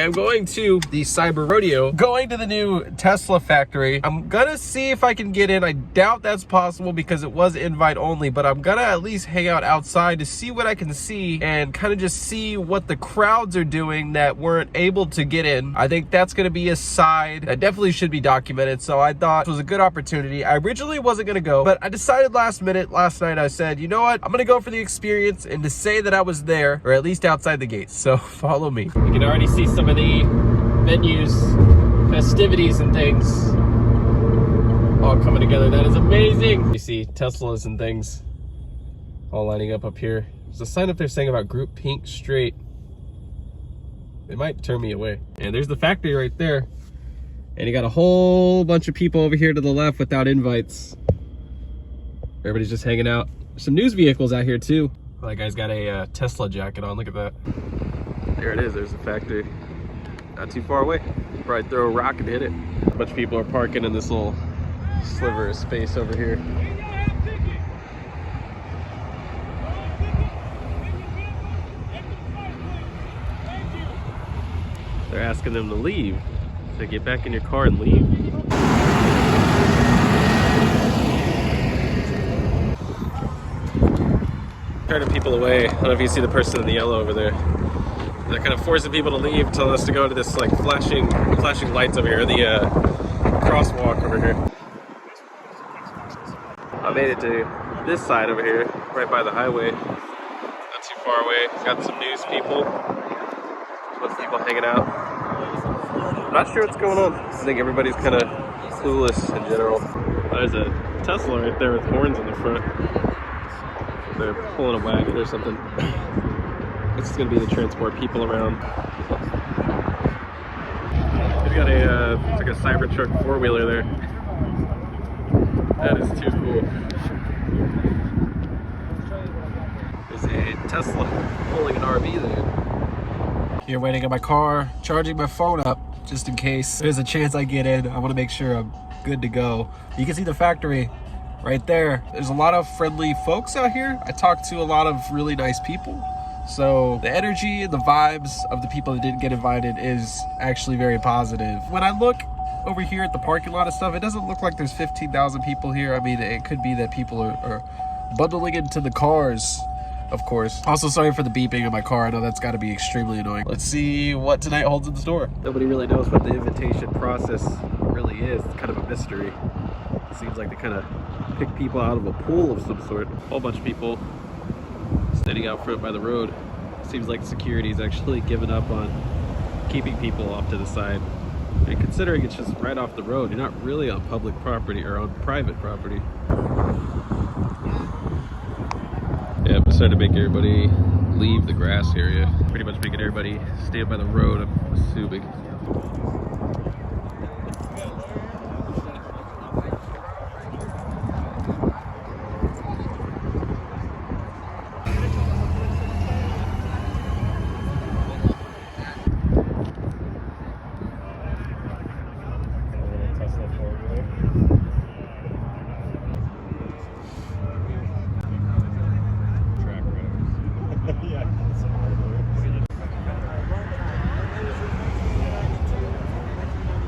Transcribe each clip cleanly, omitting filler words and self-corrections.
am going to the Cyber Rodeo, going to the new Tesla factory. I'm gonna see if I can get in. I doubt that's possible because it was invite only, but I'm gonna at least hang out outside to see what I can see and kind of just see what the crowds are doing that weren't able to get in. I think that's gonna be a side that definitely should be documented, so I thought it was a good opportunity. I originally wasn't gonna go, but I decided last minute, last night, I said, you know what? I'm gonna go for the experience and to say that I was there, or at least outside the gates, so follow me. You can already see some of the venues, festivities and things all coming together. That is amazing. You see Teslas and things all lining up here. There's a sign up there saying about Group Pink Straight. It might turn me away. And there's the factory right there. And you got a whole bunch of people over here to the left without invites. Everybody's just hanging out. There's some news vehicles out here too. That guy's got a Tesla jacket on, look at that. There it is, there's the factory. Not too far away. Probably throw a rock and hit it. A bunch of people are parking in this little sliver of space over here. They're asking them to leave. So get back in your car and leave. Turning people away. I don't know if you see the person in the yellow over there. They're kind of forcing people to leave, telling us to go to this like flashing lights over here, the crosswalk over here. I made it to this side over here, right by the highway. Not too far away. Got some news people. A bunch of people hanging out. I'm not sure what's going on. I think everybody's kind of clueless in general. There's a Tesla right there with horns in the front. They're pulling a wagon or something. This is gonna be to transport people around. They've got it's like a Cybertruck four-wheeler there. That is too cool. There's a Tesla pulling an RV there. Here waiting in my car, charging my phone up just in case there's a chance I get in. I want to make sure I'm good to go. You can see the factory right there. There's a lot of friendly folks out here. I talked to a lot of really nice people. So the energy and the vibes of the people that didn't get invited is actually very positive. When I look over here at the parking lot and stuff, it doesn't look like there's 15,000 people here. I mean, it could be that people are bundling into the cars, of course. Also, sorry for the beeping in my car. I know that's got to be extremely annoying. Let's see what tonight holds in the store. Nobody really knows what the invitation process really is. It's kind of a mystery. It seems like they kind of pick people out of a pool of some sort. A whole bunch of people standing out front by the road. Seems like security's actually given up on keeping people off to the side. And considering it's just right off the road, you're not really on public property or on private property. Yeah, I'm starting to make everybody leave the grass area. Pretty much making everybody stand by the road, I'm assuming.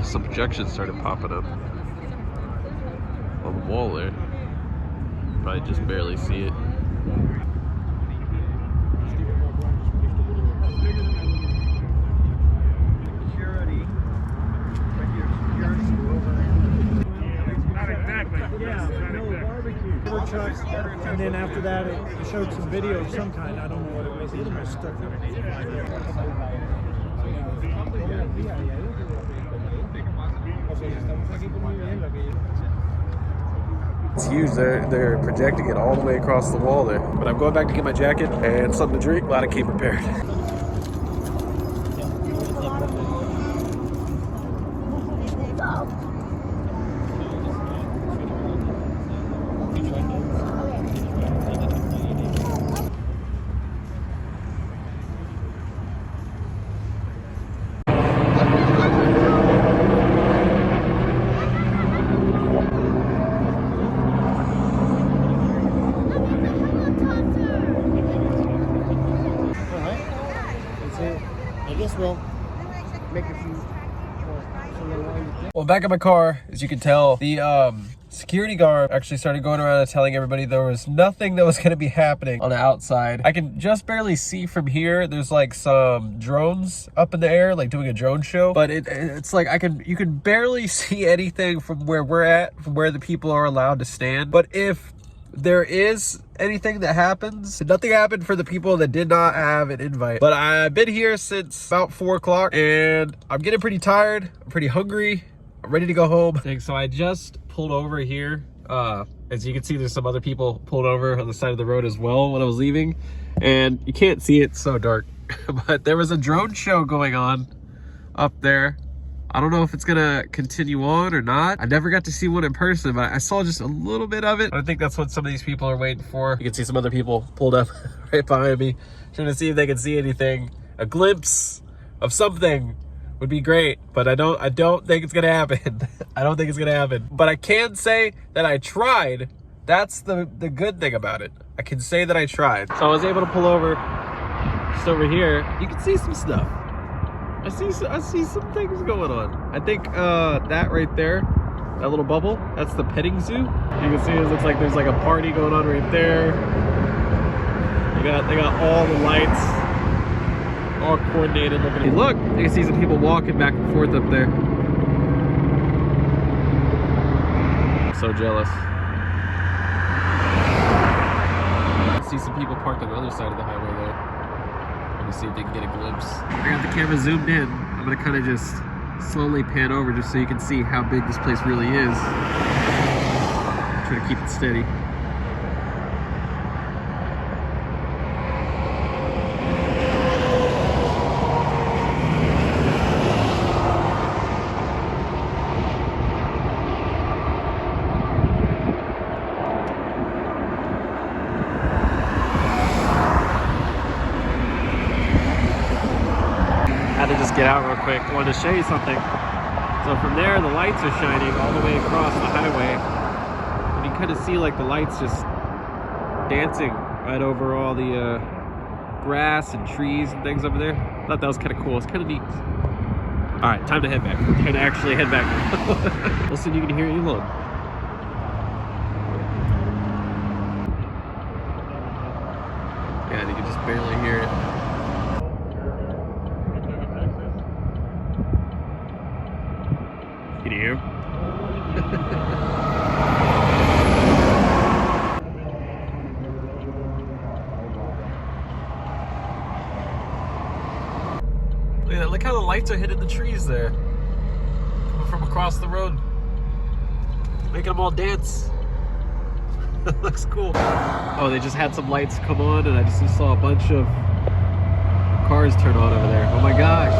Some projections started popping up on the wall there. Probably just barely see it. Not exactly. Yeah, no barbecue. And then after that, it showed some video of some kind. I don't know what it was. It was stuck there. It's huge. They're projecting it all the way across the wall there. But I'm going back to get my jacket and something to drink. Glad I came prepared. I guess we'll make a few. Well, back in my car, as you can tell, the security guard actually started going around and telling everybody there was nothing that was going to be happening on the outside. I can just barely see from here. There's like some drones up in the air, like doing a drone show. But it's like you can barely see anything from where we're at, from where the people are allowed to stand. But if there is anything that happens, nothing happened for the people that did not have an invite. But I've been here since about 4 o'clock and I'm getting pretty tired. I'm pretty hungry. I'm ready to go home. So I just pulled over here. As you can see, there's some other people pulled over on the side of the road as well when I was leaving. And you can't see it, it's so dark. But there was a drone show going on up there. I don't know if it's gonna continue on or not. I never got to see one in person, but I saw just a little bit of it. I think that's what some of these people are waiting for. You can see some other people pulled up right behind me, trying to see if they can see anything. A glimpse of something would be great, but I don't think it's gonna happen. I don't think it's gonna happen. But I can say that I tried. That's the good thing about it. I can say that I tried. So I was able to pull over just over here. You can see some stuff. I see some things going on. I think that right there, that little bubble, that's the petting zoo. You can see it looks like there's like a party going on right there. They got all the lights, all coordinated. Look, you can see some people walking back and forth up there. I'm so jealous. I see some people parked on the other side of the highway there. See if they can get a glimpse. I got the camera zoomed in. I'm gonna kind of just slowly pan over just so you can see how big this place really is. Try to keep it steady. Had to just get out real quick. I wanted to show you something. So from there, the lights are shining all the way across the highway. And you kind of see like the lights just dancing right over all the grass and trees and things over there. I thought that was kind of cool. It's kind of neat. All right, time to head back. Time to actually head back. Listen, you can hear Elon. Yeah, you can just barely hear it. Can you hear? Look at that, look how the lights are hitting the trees there. Coming from across the road. Making them all dance. That looks cool. Oh, they just had some lights come on and I just saw a bunch of cars turn on over there. Oh my gosh.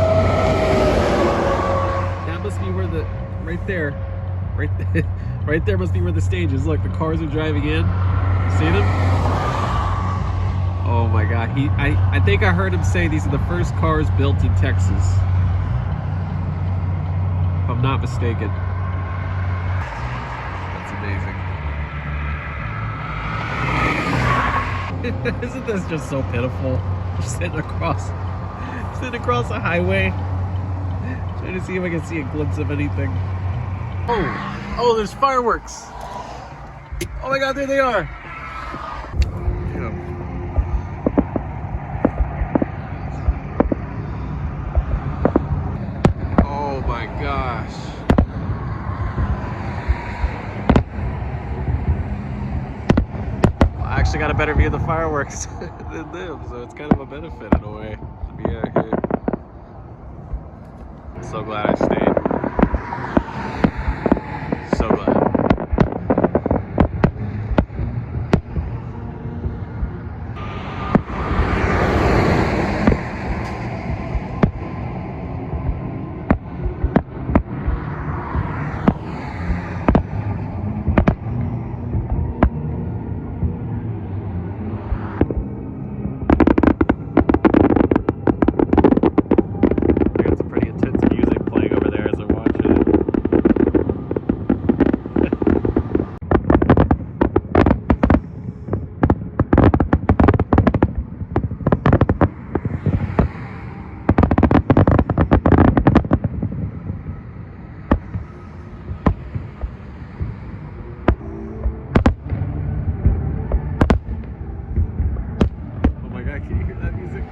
That must be where the, right there must be where the stage is. Look, the cars are driving in. See them? Oh my God, I think I heard him say these are the first cars built in Texas. If I'm not mistaken. That's amazing. Isn't this just so pitiful? Just sitting across the highway, trying to see if I can see a glimpse of anything. Oh, there's fireworks. Oh my God, there they are. Yeah. Oh my gosh. Well, I actually got a better view of the fireworks than them, so it's kind of a benefit in a way to be out here. I'm so glad I stayed. So glad. I got some pretty intense music playing over there. that music.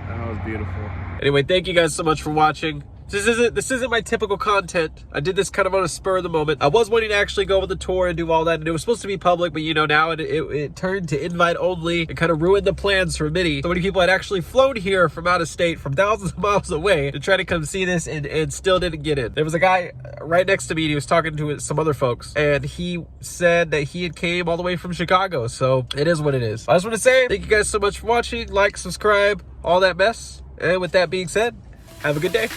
That was beautiful. Anyway, thank you guys so much for watching. This isn't my typical content. I did this kind of on a spur of the moment. I was wanting to actually go on the tour and do all that, and it was supposed to be public, but you know, now it turned to invite only. It kind of ruined the plans for many. So many people had actually flown here from out of state, from thousands of miles away, to try to come see this, and still didn't get in. There was a guy right next to me, and he was talking to some other folks, and he said that he had came all the way from Chicago, so it is what it is. I just want to say thank you guys so much for watching. Like, subscribe, all that mess. And with that being said, have a good day.